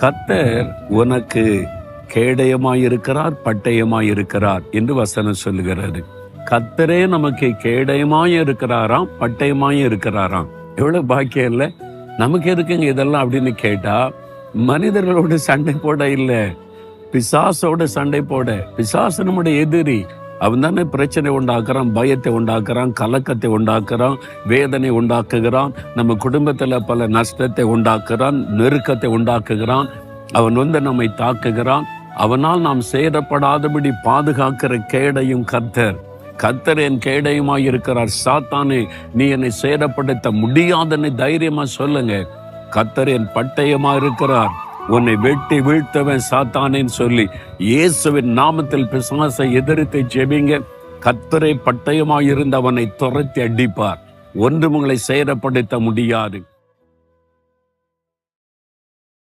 கர்த்தர் உனக்கு கேடயமாயிருக்கிறார், பட்டயமாயிருக்கிறார் என்று வசனம் சொல்லுகிறது. கர்த்தரே நமக்கு கேடயமாயும் இருக்கிறாராம், பட்டயமாயும் இருக்கிறாராம். எவ்வளவு பாக்கியம் இல்லை? நமக்கு எதுக்குங்க இதெல்லாம் அப்படின்னு கேட்டா, மனிதர்களோடு சண்டை போட இல்லை, பிசாசோட சண்டை போட. பிசாசு நம்முடைய எதிரி. அவன் தானே பிரச்சனை உண்டாக்குறான், பயத்தை உண்டாக்குறான், கலக்கத்தை உண்டாக்குறான், வேதனை உண்டாக்குகிறான், நம்ம குடும்பத்துல பல நஷ்டத்தை உண்டாக்குறான், நெருக்கத்தை உண்டாக்குகிறான். அவன் நம்மை தாக்குகிறான். அவனால் நாம் சேதப்படாதபடி பாதுகாக்கிற கேடையும் கர்த்தர். கர்த்தர் என் கேடயமாய் இருக்கிறார். சாத்தானே, நீ என்னை சேதப்படுத்த முடியாதுன்னு தைரியமா சொல்லுங்க. கர்த்தர் என் பட்டயமா இருக்கிறார். உன்னை வெட்டி வீழ்த்தவன் சாத்தானேன்னு சொல்லி இயேசுவின் நாமத்தில் பிசாசை எதிர்த்து ஜெபிங்க. கர்த்தரை பட்டயமாய் இருந்து அவனை துரத்தி அடிப்பார். ஒன்றும் உங்களை சேதப்படுத்த முடியாது.